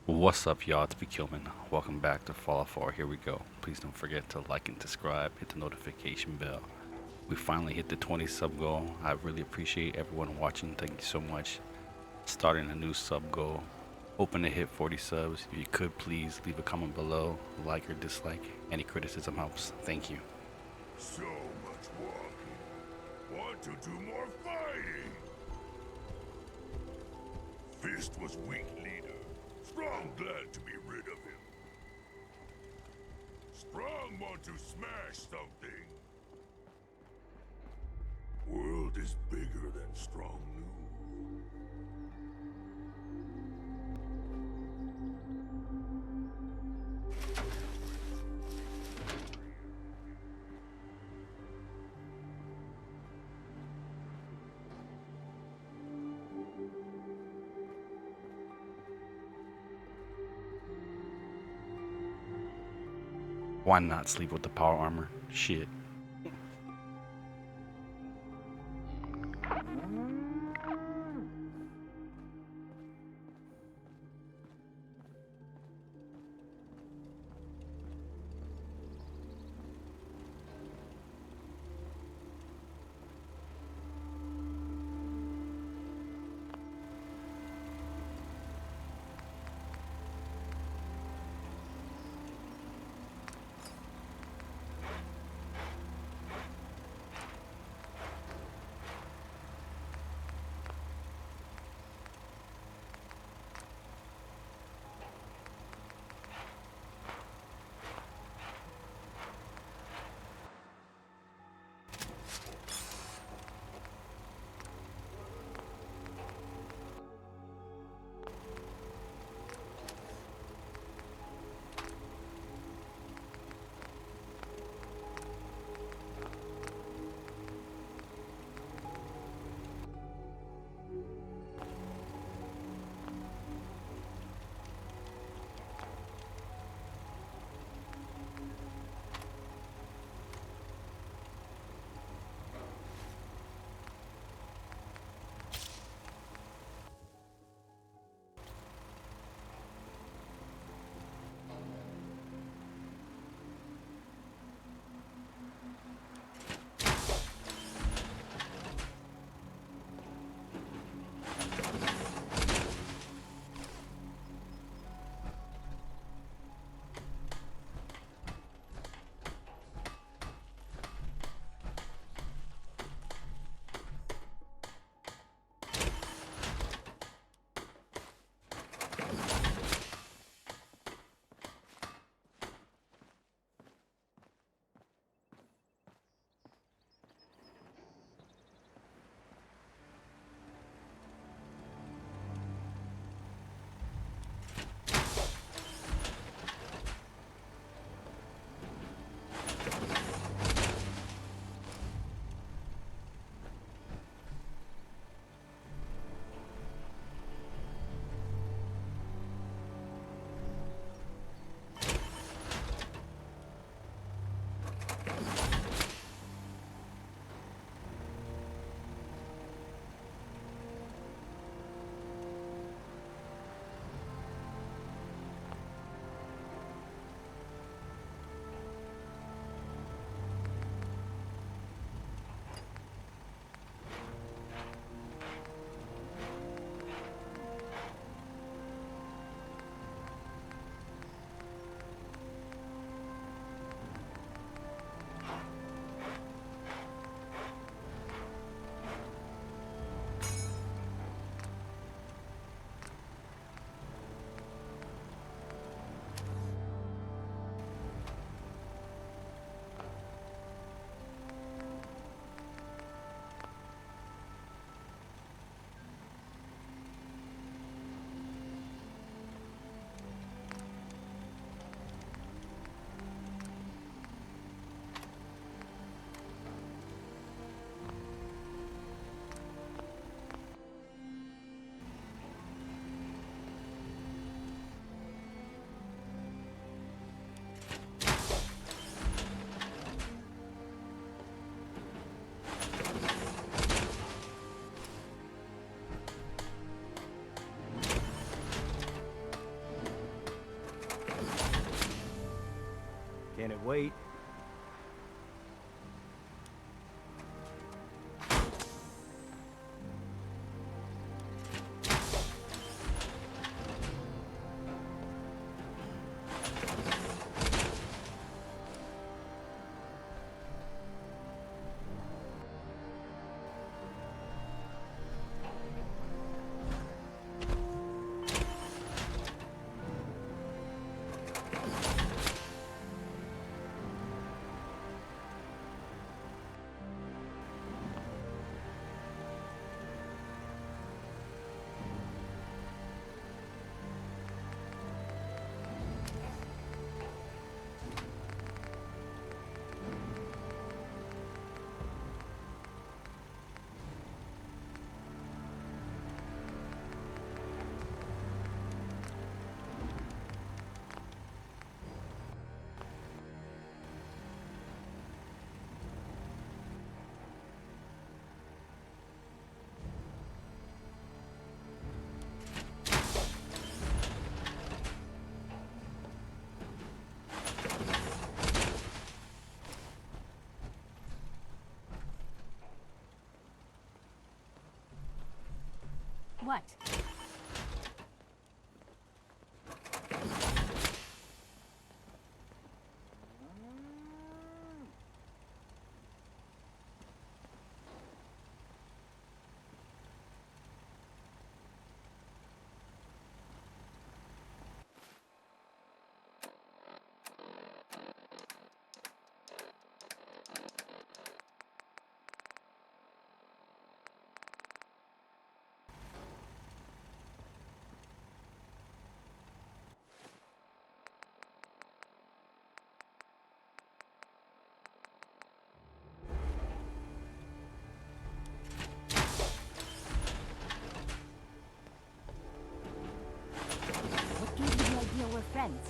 What's up, y'all? It's Bekilman. Welcome back to Fallout 4. Here we go. Please don't forget to like and subscribe, hit the notification bell. We finally hit the 20 sub goal. I really appreciate everyone watching. Thank you so much. Starting a new sub goal. Hoping to hit 40 subs. If you could, please leave a comment below, like or dislike. Any criticism helps. Thank you. So much walking. Want to do more fighting? Fist was weak leader. Strong glad to be rid of him. Strong want to smash something. World is bigger than Strong knew. Why not sleep with the power armor? Shit. Can it wait? What? What gave you the idea we're friends?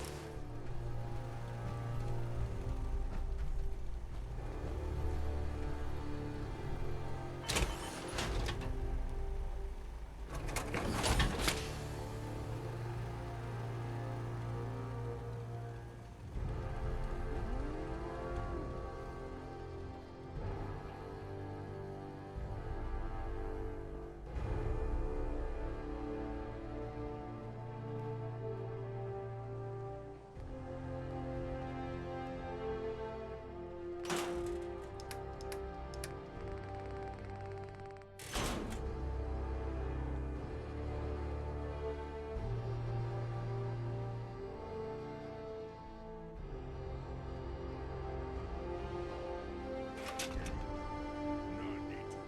None need to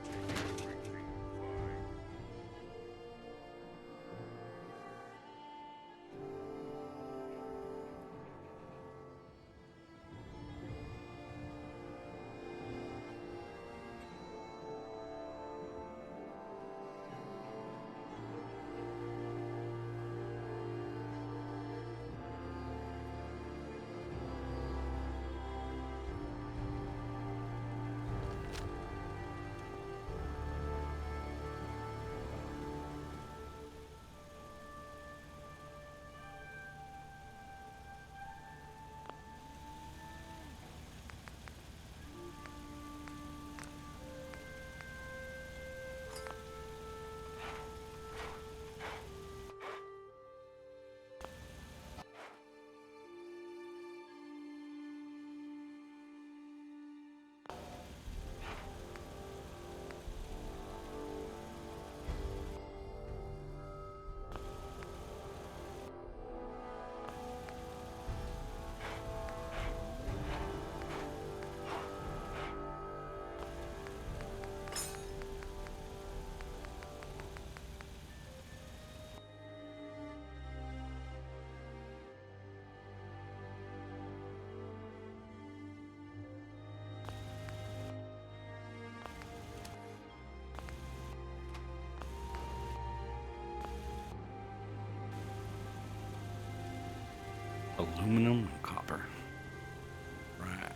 take everything fine. Aluminum and copper. Right.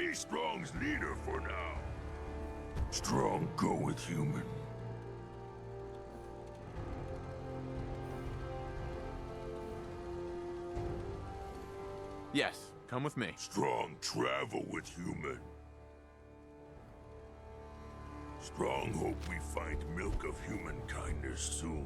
Be Strong's leader for now. Strong, go with human. Yes, come with me. Strong, travel with human. Strong, hope we find milk of human kindness soon.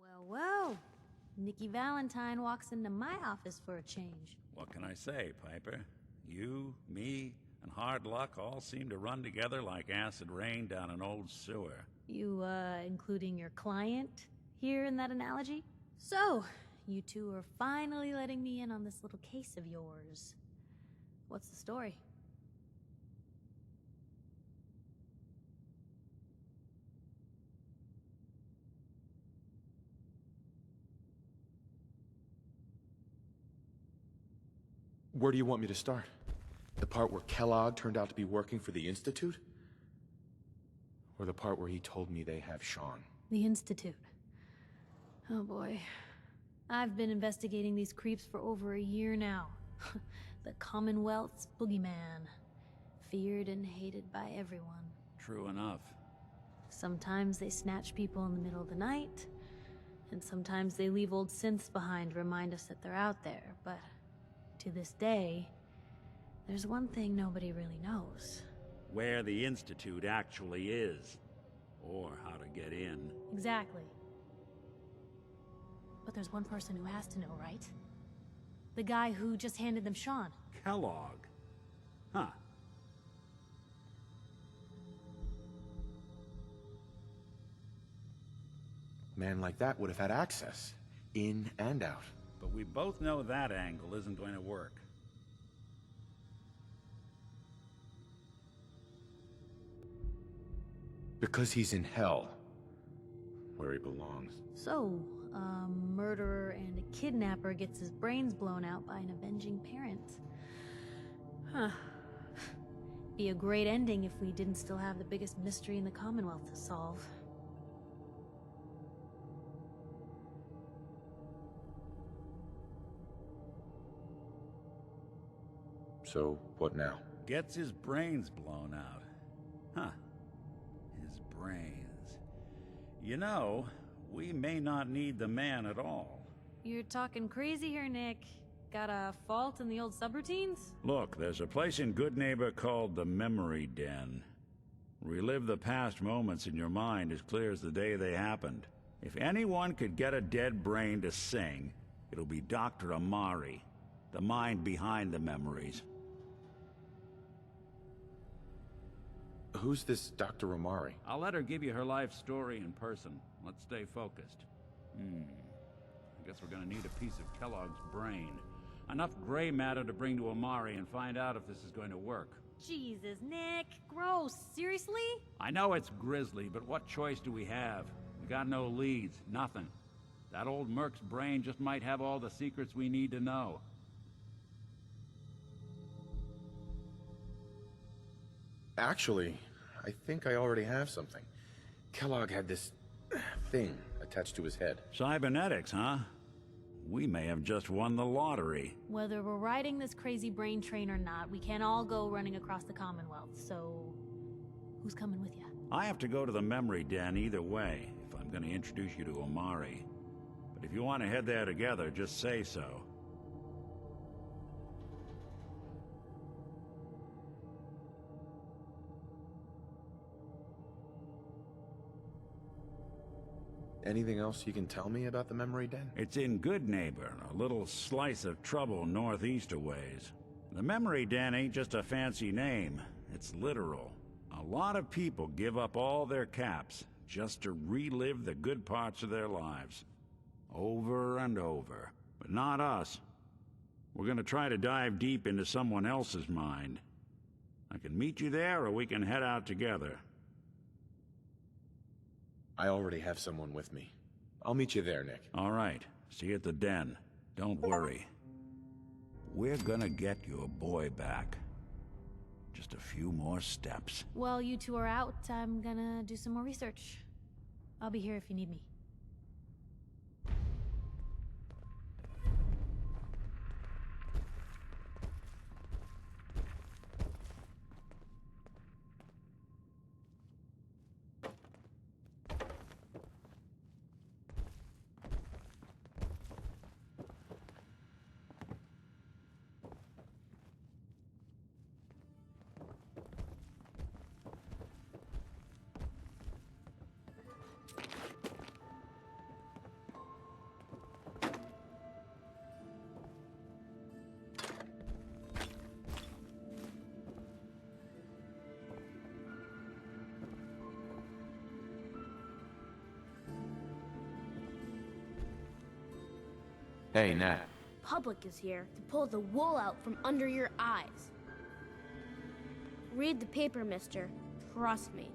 Well, well. Nikki Valentine walks into my office for a change. What can I say, Piper? You, me, and hard luck all seem to run together like acid rain down an old sewer. You, including your client here in that analogy? So, you two are finally letting me in on this little case of yours. What's the story? Where do you want me to start? The part where Kellogg turned out to be working for the Institute? Or the part where he told me they have Sean? The Institute. Oh boy. I've been investigating these creeps for over a year now. The Commonwealth's boogeyman. Feared and hated by everyone. True enough. Sometimes they snatch people in the middle of the night, and sometimes they leave old synths behind to remind us that they're out there, but to this day, there's one thing nobody really knows. Where the Institute actually is. Or how to get in. Exactly. But there's one person who has to know, right? The guy who just handed them Sean. Kellogg. Huh. Man like that would have had access. In and out. But we both know that angle isn't going to work. Because he's in hell. Where he belongs. So, a murderer and a kidnapper gets his brains blown out by an avenging parent. Huh. Be a great ending if we didn't still have the biggest mystery in the Commonwealth to solve. So, what now? Gets his brains blown out. Huh. His brains. You know, we may not need the man at all. You're talking crazy here, Nick. Got a fault in the old subroutines? Look, there's a place in Good Neighbor called the Memory Den. Relive the past moments in your mind as clear as the day they happened. If anyone could get a dead brain to sing, it'll be Dr. Amari, the mind behind the memories. Who's this Dr. Amari? I'll let her give you her life story in person. Let's stay focused. I guess we're gonna need a piece of Kellogg's brain. Enough gray matter to bring to Amari and find out if this is going to work. Jesus, Nick. Gross. Seriously? I know it's grisly, but what choice do we have? We got no leads, nothing. That old Merc's brain just might have all the secrets we need to know. Actually, I think I already have something. Kellogg had this thing attached to his head. Cybernetics, huh? We may have just won the lottery. Whether we're riding this crazy brain train or not, we can't all go running across the Commonwealth, so... who's coming with you? I have to go to the Memory Den either way, if I'm gonna introduce you to Amari. But if you want to head there together, just say so. Anything else you can tell me about the Memory Den? It's in Good Neighbor, a little slice of trouble northeast a ways. The Memory Den ain't just a fancy name, it's literal. A lot of people give up all their caps just to relive the good parts of their lives. Over and over. But not us. We're gonna try to dive deep into someone else's mind. I can meet you there, or we can head out together. I already have someone with me. I'll meet you there, Nick. All right. See you at the den. Don't worry. We're gonna get your boy back. Just a few more steps. While you two are out, I'm gonna do some more research. I'll be here if you need me. Hey, Nat. Public is here to pull the wool out from under your eyes. Read the paper, mister. Trust me.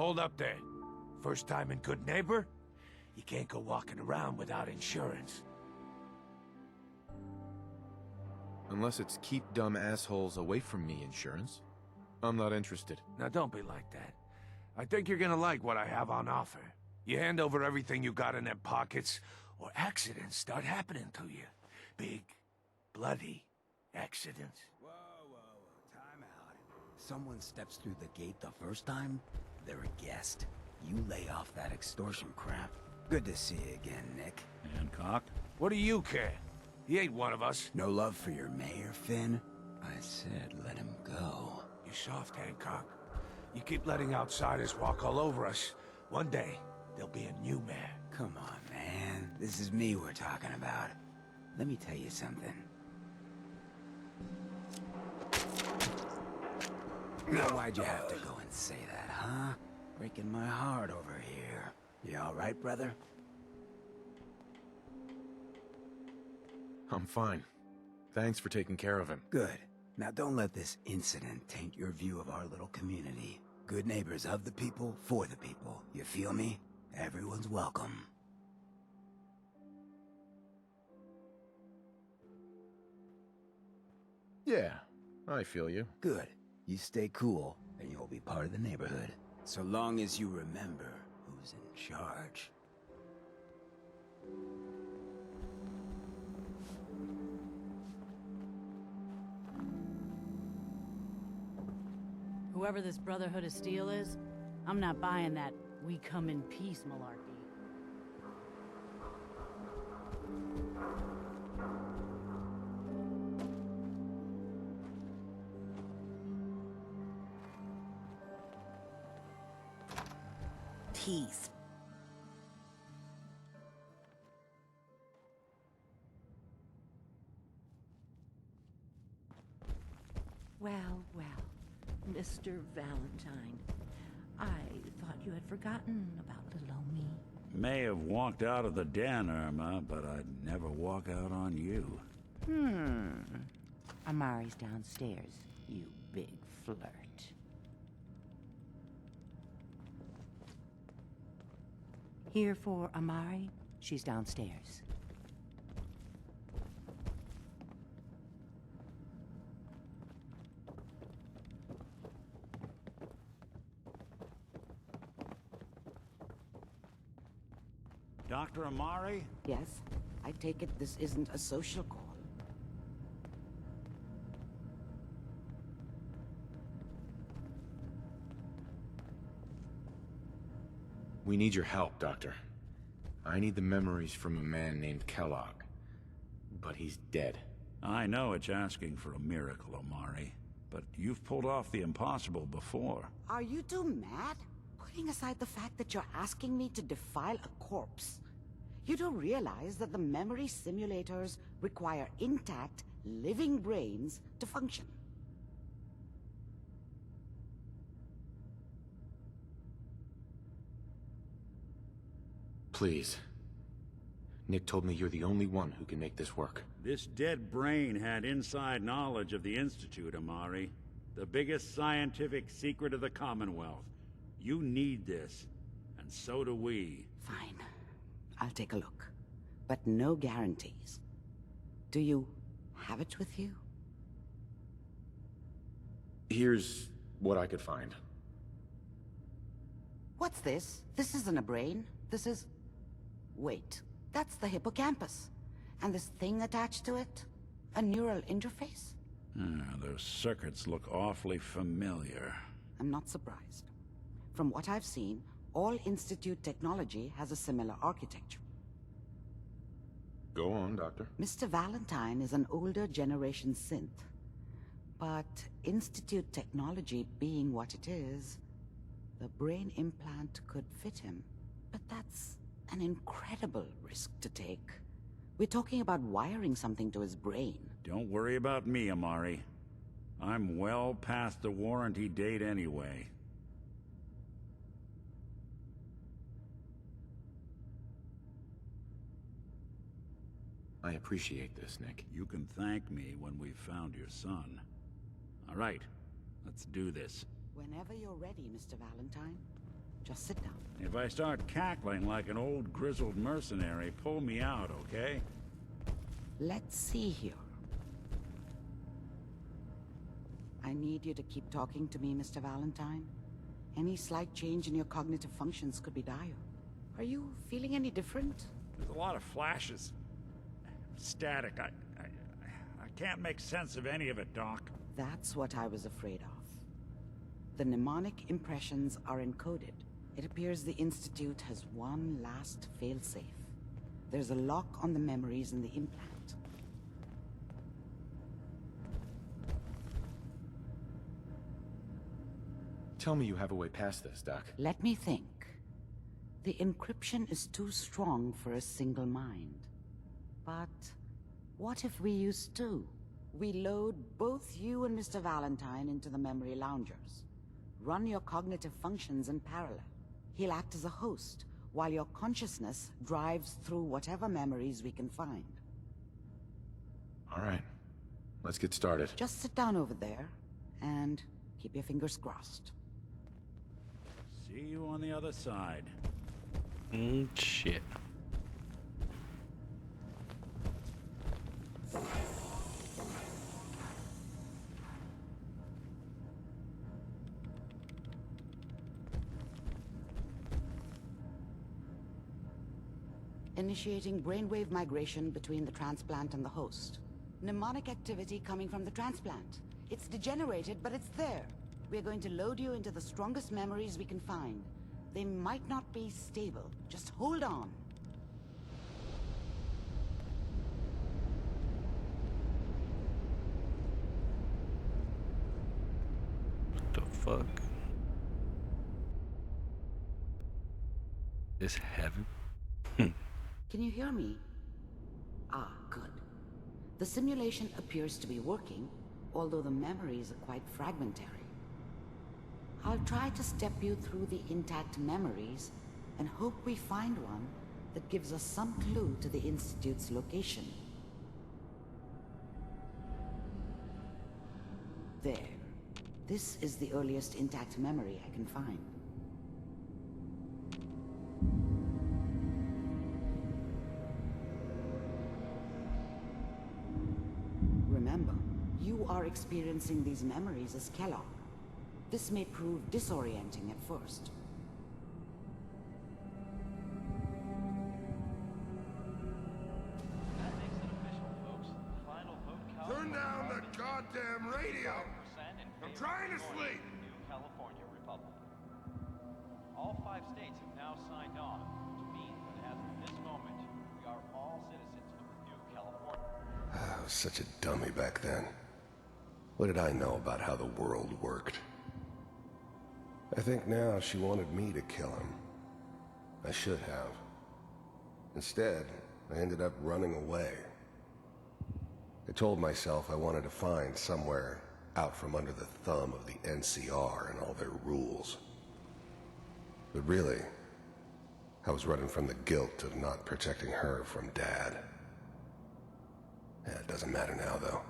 Hold up there. First time in Good Neighbor? You can't go walking around without insurance. Unless it's keep dumb assholes away from me insurance. I'm not interested. Now don't be like that. I think you're gonna like what I have on offer. You hand over everything you got in them pockets, or accidents start happening to you. Big, bloody accidents. Whoa, time out. Someone steps through the gate the first time, they're a guest. You lay off that extortion crap. Good to see you again, Nick. Hancock? What do you care? He ain't one of us. No love for your mayor, Finn? I said let him go. You soft, Hancock. You keep letting outsiders walk all over us. One day, there'll be a new mayor. Come on, man. This is me we're talking about. Let me tell you something. Now, why'd you have to go and say that, huh? Breaking my heart over here. You all right, brother? I'm fine. Thanks for taking care of him. Good. Now don't let this incident taint your view of our little community. Good neighbors of the people, for the people. You feel me? Everyone's welcome. Yeah, I feel you. Good. You stay cool, and you'll be part of the neighborhood. So long as you remember who's in charge. Whoever this Brotherhood of Steel is, I'm not buying that we come in peace malarkey. Peace. Well, Mr. Valentine, I thought you had forgotten about little old me. May have walked out of the den, Irma, but I'd never walk out on you. Amari's downstairs, you big flirt. Here for Amari, she's downstairs. Dr. Amari? Yes, I take it this isn't a social call. We need your help, Doctor. I need the memories from a man named Kellogg. But he's dead. I know it's asking for a miracle, Amari, but you've pulled off the impossible before. Are you two mad? Putting aside the fact that you're asking me to defile a corpse, you do realize that the memory simulators require intact, living brains to function. Please. Nick told me you're the only one who can make this work. This dead brain had inside knowledge of the Institute, Amari. The biggest scientific secret of the Commonwealth. You need this, and so do we. Fine. I'll take a look. But no guarantees. Do you have it with you? Here's what I could find. What's this? This isn't a brain. This is... Wait. That's the hippocampus. And this thing attached to it? A neural interface? Those circuits look awfully familiar. I'm not surprised. From what I've seen, all Institute technology has a similar architecture. Go on, Doctor. Mr. Valentine is an older generation synth. But Institute technology being what it is, the brain implant could fit him. But that's an incredible risk to take. We're talking about wiring something to his brain. Don't worry about me, Amari. I'm well past the warranty date anyway. I appreciate this, Nick. You can thank me when we've found your son. All right, let's do this. Whenever you're ready, Mr. Valentine. Just sit down. If I start cackling like an old grizzled mercenary, pull me out, okay? Let's see here. I need you to keep talking to me, Mr. Valentine. Any slight change in your cognitive functions could be dire. Are you feeling any different? There's a lot of flashes. Static. I can't make sense of any of it, Doc. That's what I was afraid of. The mnemonic impressions are encoded. It appears the Institute has one last failsafe. There's a lock on the memories in the implant. Tell me you have a way past this, Doc. Let me think. The encryption is too strong for a single mind. But what if we use two? We load both you and Mr. Valentine into the memory loungers. Run your cognitive functions in parallel. He'll act as a host, while your consciousness drives through whatever memories we can find. All right. Let's get started. Just sit down over there, and keep your fingers crossed. See you on the other side. Shit. Initiating brainwave migration between the transplant and the host. Mnemonic activity coming from the transplant. It's degenerated, but it's there. We're going to load you into the strongest memories we can find. They might not be stable. Just hold on. What the fuck? This heaven? Can you hear me? Ah, good. The simulation appears to be working, although the memories are quite fragmentary. I'll try to step you through the intact memories and hope we find one that gives us some clue to the Institute's location. There. This is the earliest intact memory I can find. Remember, you are experiencing these memories as Kellogg. This may prove disorienting at first. That makes it official, folks. The final vote count. Turn down the goddamn radio! I'm trying to sleep! New California Republic. All 5 states have now signed on, which means that as of this moment, we are all citizens of the new California. I was such a dummy back then. What did I know about how the world worked? I think now she wanted me to kill him. I should have. Instead, I ended up running away. I told myself I wanted to find somewhere out from under the thumb of the NCR and all their rules. But really, I was running from the guilt of not protecting her from Dad. Yeah, it doesn't matter now, though.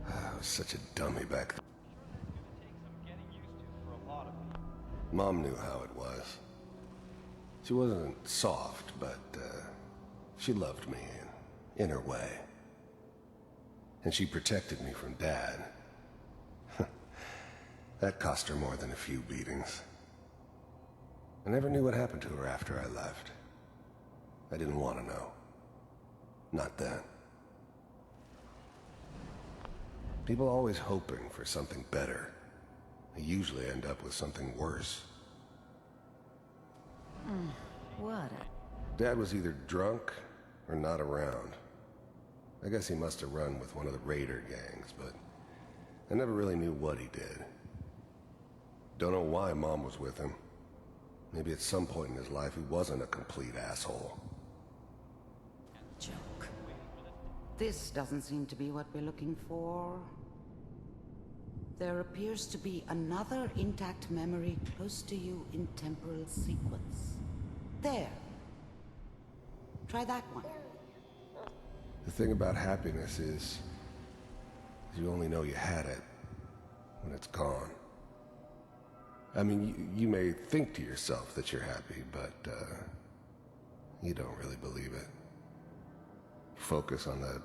I was such a dummy back then. Mom knew how it was. She wasn't soft, but she loved me in her way. And she protected me from Dad. That cost her more than a few beatings. I never knew what happened to her after I left. I didn't want to know. Not then. People are always hoping for something better. They usually end up with something worse. What Dad was either drunk or not around. I guess he must have run with one of the raider gangs, but I never really knew what he did. Don't know why Mom was with him. Maybe at some point in his life he wasn't a complete asshole. joke. This doesn't seem to be what we're looking for. There appears to be another intact memory close to you in temporal sequence. There. Try that one. The thing about happiness is you only know you had it when it's gone. I mean, you may think to yourself that you're happy, but, you don't really believe it. Focus on the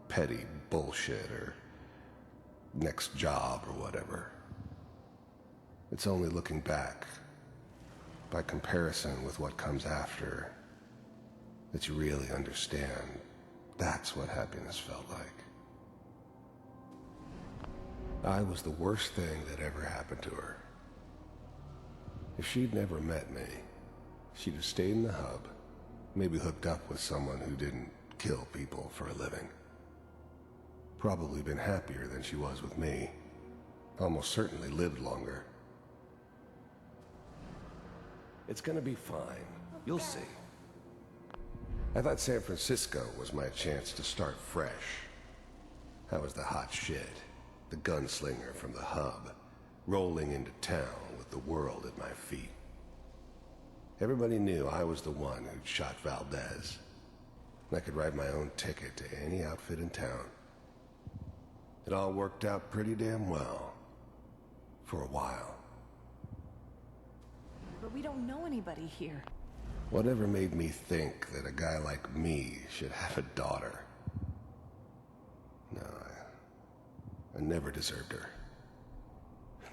petty bullshit or next job or whatever. It's only looking back, by comparison with what comes after, that you really understand that's what happiness felt like. I was the worst thing that ever happened to her. If she'd never met me, she'd have stayed in the hub, maybe hooked up with someone who didn't kill people for a living. Probably been happier than she was with me. Almost certainly lived longer. It's gonna be fine. You'll see. I thought San Francisco was my chance to start fresh. I was the hot shit, the gunslinger from the hub, rolling into town with the world at my feet. Everybody knew I was the one who'd shot Valdez. I could write my own ticket to any outfit in town. It all worked out pretty damn well. For a while. But we don't know anybody here. Whatever made me think that a guy like me should have a daughter? No, I never deserved her.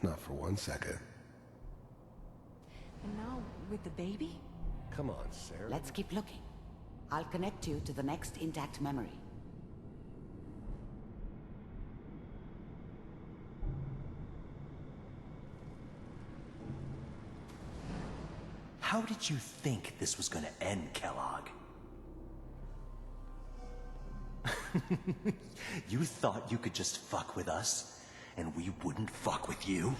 Not for 1 second. And now, with the baby? Come on, Sarah. Let's keep looking. I'll connect you to the next intact memory. How did you think this was gonna end, Kellogg? You thought you could just fuck with us, and we wouldn't fuck with you?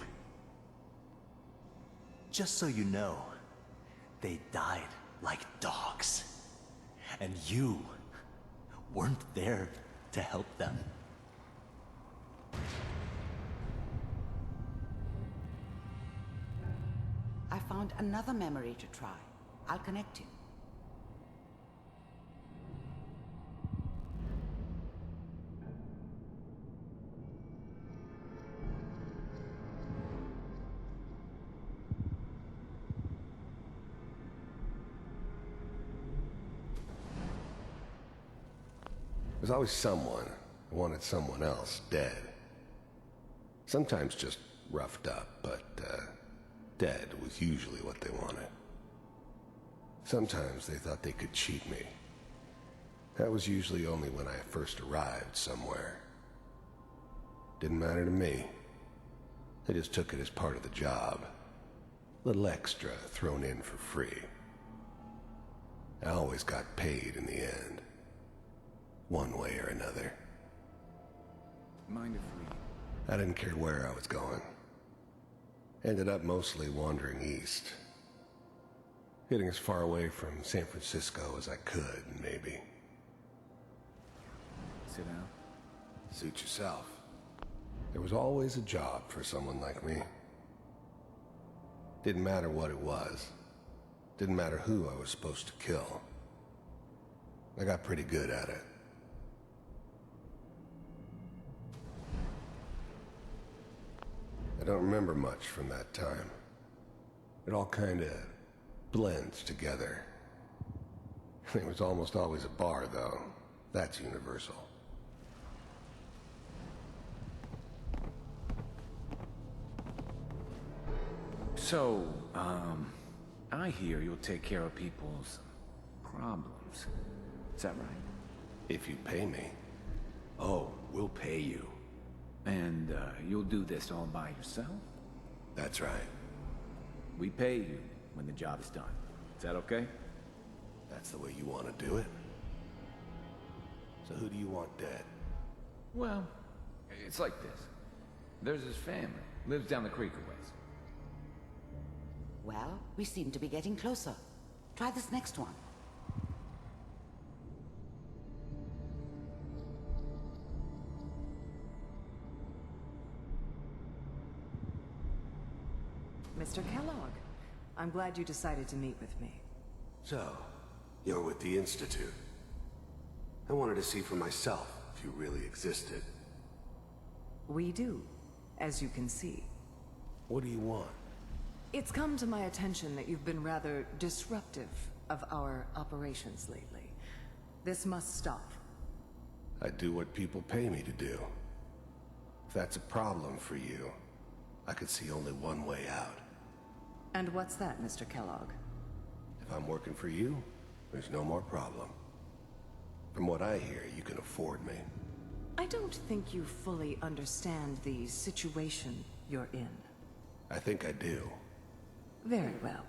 Just so you know, they died like dogs. And you weren't there to help them. I found another memory to try. I'll connect you. There's always someone who wanted someone else dead. Sometimes just roughed up, but, dead was usually what they wanted. Sometimes they thought they could cheat me. That was usually only when I first arrived somewhere. Didn't matter to me. They just took it as part of the job. Little extra thrown in for free. I always got paid in the end. One way or another. Mind if we... I didn't care where I was going. Ended up mostly wandering east. Getting as far away from San Francisco as I could, maybe. Sit down. Suit yourself. There was always a job for someone like me. Didn't matter what it was. Didn't matter who I was supposed to kill. I got pretty good at it. I don't remember much from that time. It all kinda blends together. There was almost always a bar, though. That's universal. So, I hear you'll take care of people's problems. Is that right? If you pay me. Oh, we'll pay you. And, you'll do this all by yourself? That's right. We pay you when the job is done. Is that okay? That's the way you want to do it? So who do you want dead? Well, it's like this. There's his family. Lives down the creek a ways. Well, we seem to be getting closer. Try this next one. Mr. Kellogg, I'm glad you decided to meet with me. So, you're with the Institute. I wanted to see for myself if you really existed. We do. as you can see. What do you want? It's come to my attention that you've been rather disruptive of our operations lately. This must stop. I do what people pay me to do. If that's a problem for you, I could see only one way out. And what's that, Mr. Kellogg? If I'm working for you, there's no more problem. From what I hear, you can afford me. I don't think you fully understand the situation you're in. I think I do. Very well.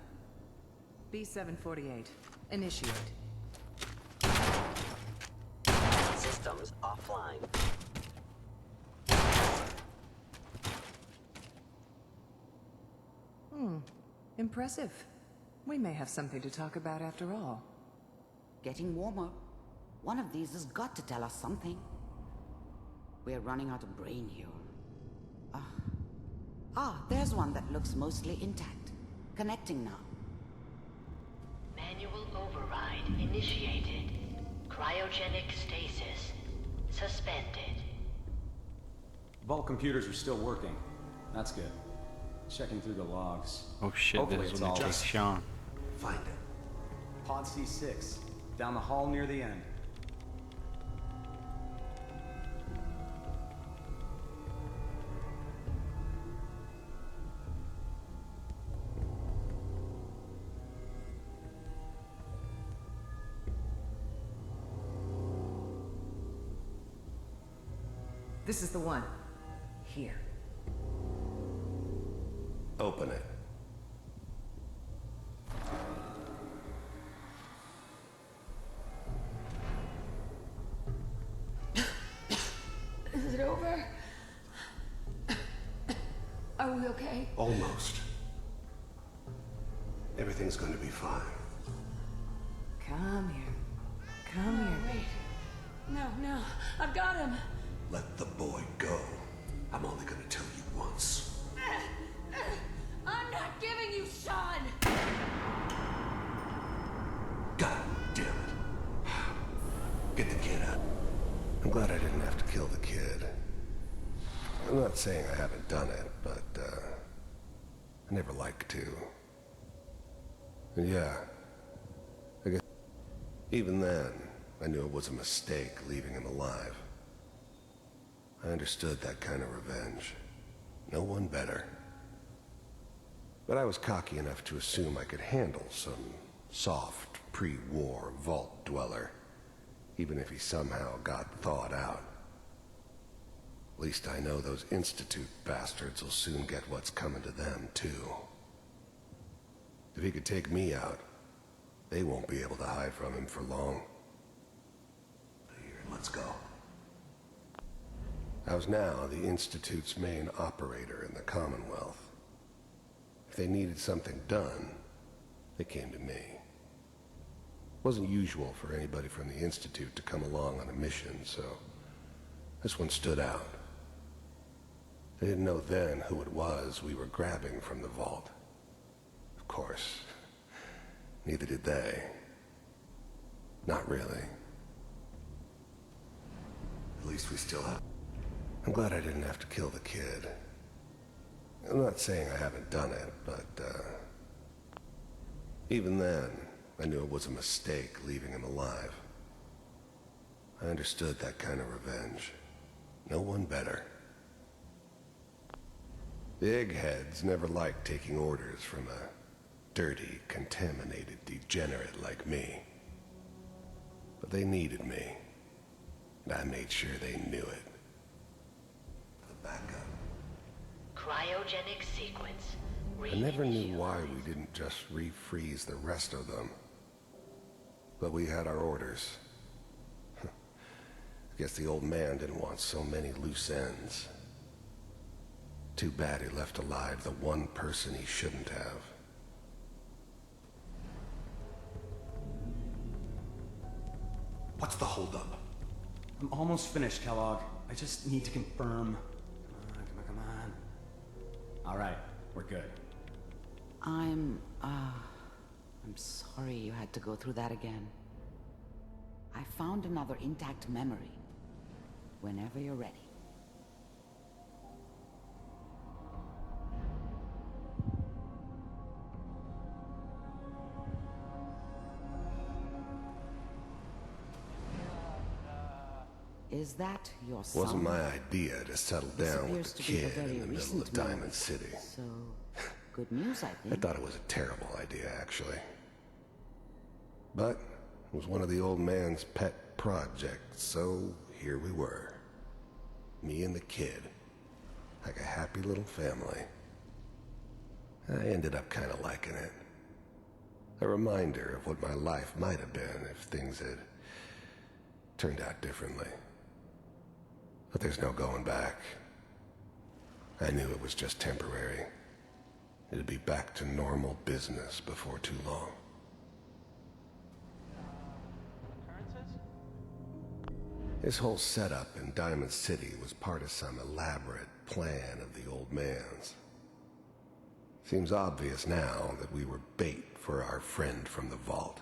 B-748, initiate. Systems offline. Impressive. We may have something to talk about after all. Getting warmer. One of these has got to tell us something. We're running out of brain here. There's one that looks mostly intact. Connecting now. Manual override initiated. Cryogenic stasis suspended. Vault computers are still working. That's good. Checking through the logs. Oh shit, Hopefully this is it's when all they take Sean. Find it. Pod C6, down the hall near the end. This is the one. Here. Open it. Is it over? Are we okay? Almost. Everything's going to be fine. Come here. Come here. Wait. No. I've got him. Let the boy go. I'm only going to tell you once. I'm not giving you Sean! God damn it. Get the kid out. I'm glad I didn't have to kill the kid. I'm not saying I haven't done it, but, I never like to. And yeah, I guess even then, I knew it was a mistake leaving him alive. I understood that kind of revenge. No one better. But I was cocky enough to assume I could handle some soft, pre-war vault dweller, even if he somehow got thawed out. At least I know those Institute bastards will soon get what's coming to them, too. If he could take me out, they won't be able to hide from him for long. Here, let's go. I was now the Institute's main operator in the Commonwealth. If they needed something done, they came to me. It wasn't usual for anybody from the Institute to come along on a mission, so this one stood out. They didn't know then who it was we were grabbing from the vault. Of course, neither did they. Not really. At least we still have... I'm glad I didn't have to kill the kid. I'm not saying I haven't done it, but, even then, I knew it was a mistake leaving him alive. I understood that kind of revenge. No one better. The eggheads never liked taking orders from a dirty, contaminated degenerate like me. But they needed me, and I made sure they knew it. The backup. Cryogenic sequence. I never knew why we didn't just refreeze the rest of them. But we had our orders. Guess the old man didn't want so many loose ends. Too bad he left alive the one person he shouldn't have. What's the holdup? I'm almost finished, Kellogg. I just need to confirm. Come on. All right, we're good. I'm sorry you had to go through that again. I found another intact memory. Whenever you're ready. Is that your son? Wasn't my idea to settle down with the kid in the middle of Diamond City. So, good news, I I think. thought it was a terrible idea, actually. But it was one of the old man's pet projects, so here we were. Me and the kid. Like a happy little family. I ended up kind of liking it. A reminder of what my life might have been if things had turned out differently. But there's no going back. I knew it was just temporary. It'd be back to normal business before too long. This whole setup in Diamond City was part of some elaborate plan of the old man's. Seems obvious now that we were bait for our friend from the vault.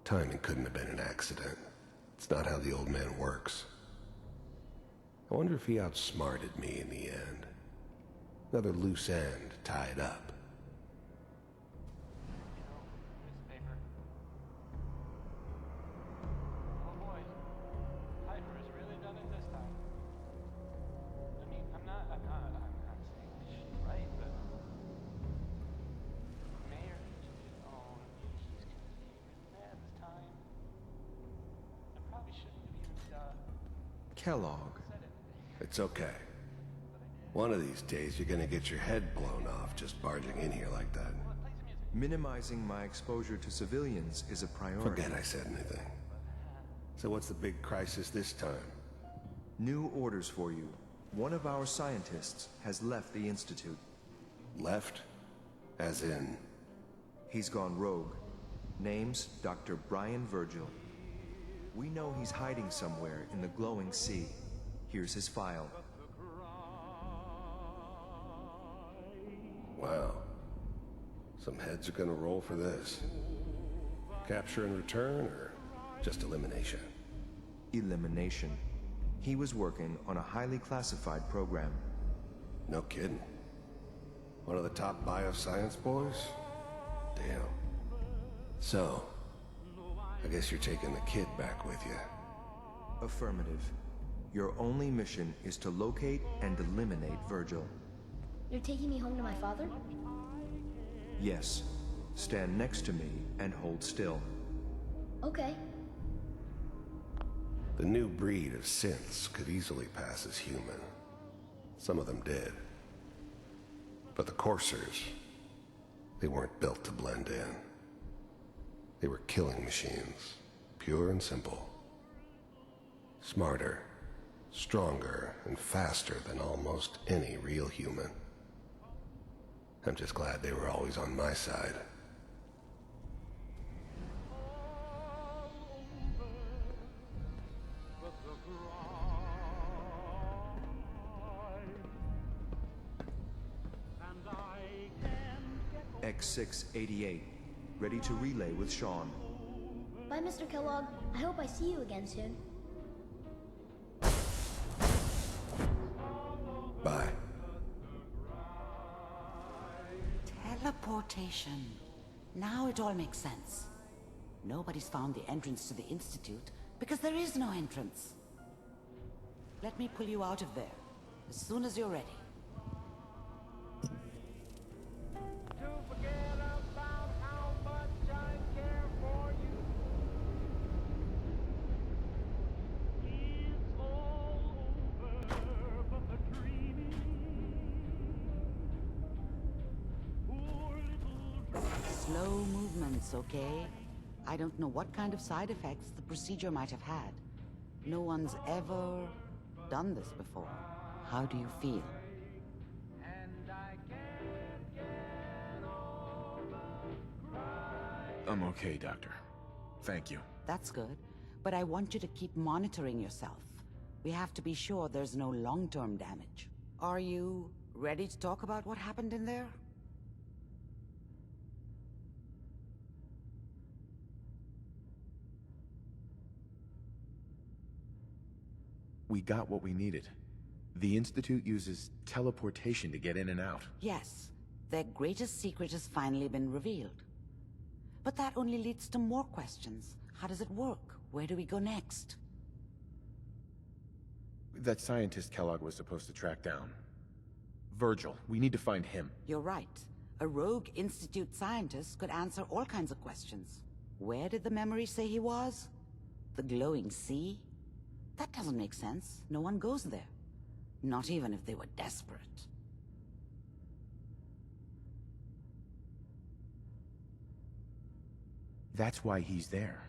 Timing couldn't have been an accident. It's not how the old man works. I wonder if he outsmarted me in the end. Another loose end tied up. Kellogg. It's okay. One of these days you're gonna get your head blown off just barging in here like that. Minimizing my exposure to civilians is a priority. Forget I said anything. So what's the big crisis this time? New orders for you. One of our scientists has left the Institute. Left? As in? He's gone rogue. Name's Dr. Brian Virgil. We know he's hiding somewhere in the glowing sea. Here's his file. Wow. Some heads are gonna roll for this. Capture and return, or just elimination? Elimination. He was working on a highly classified program. No kidding. One of the top bioscience boys? Damn. So, I guess you're taking the kid back with you. Affirmative. Your only mission is to locate and eliminate Virgil. You're taking me home to my father? Yes. Stand next to me and hold still. Okay. The new breed of synths could easily pass as human. Some of them did. But the coursers, they weren't built to blend in. They were killing machines, pure and simple. Smarter, stronger, and faster than almost any real human. I'm just glad they were always on my side. X688, ready to relay with Sean. Bye, Mr. Kellogg. I hope I see you again soon. Bye. Teleportation. Now it all makes sense. Nobody's found the entrance to the Institute because there is no entrance. Let me pull you out of there as soon as you're ready. Slow movements, okay? I don't know what kind of side effects the procedure might have had. No one's ever done this before. How do you feel? I'm okay, Doctor. Thank you. That's good, but I want you to keep monitoring yourself. We have to be sure there's no long-term damage. Are you ready to talk about what happened in there? We got what we needed. The Institute uses teleportation to get in and out. Yes, their greatest secret has finally been revealed. But that only leads to more questions. How does it work? Where do we go next? That scientist Kellogg was supposed to track down. Virgil, we need to find him. You're right. A rogue Institute scientist could answer all kinds of questions. Where did the memory say he was? The glowing sea? That doesn't make sense. No one goes there. Not even if they were desperate. That's why he's there.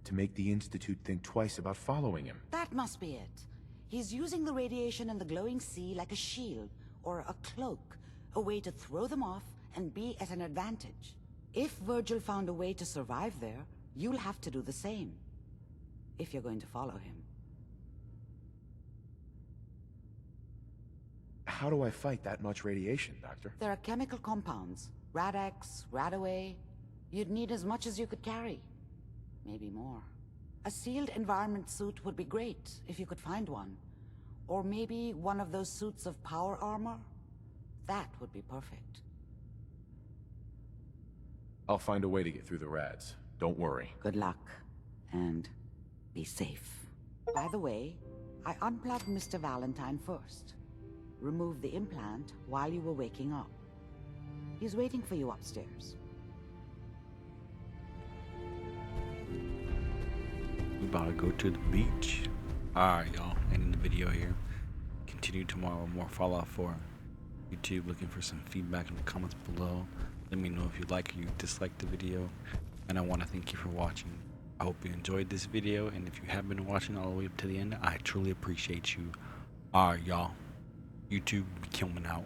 To make the Institute think twice about following him. That must be it. He's using the radiation in the glowing sea like a shield, or a cloak, a way to throw them off and be at an advantage. If Virgil found a way to survive there, you'll have to do the same. If you're going to follow him. How do I fight that much radiation, Doctor? There are chemical compounds. Rad-X, Radaway. You'd need as much as you could carry. Maybe more. A sealed environment suit would be great, if you could find one. Or maybe one of those suits of power armor? That would be perfect. I'll find a way to get through the rads. Don't worry. Good luck. And be safe. By the way, I unplugged Mr. Valentine first. Removed the implant while you were waking up. He's waiting for you upstairs. We about to go to the beach. Alright, y'all. Ending the video here. Continue tomorrow with more Fallout 4. YouTube, looking for some feedback in the comments below. Let me know if you like or you dislike the video. And I want to thank you for watching. I hope you enjoyed this video. And if you have been watching all the way up to the end, I truly appreciate you. Alright, y'all. YouTube, be coming out.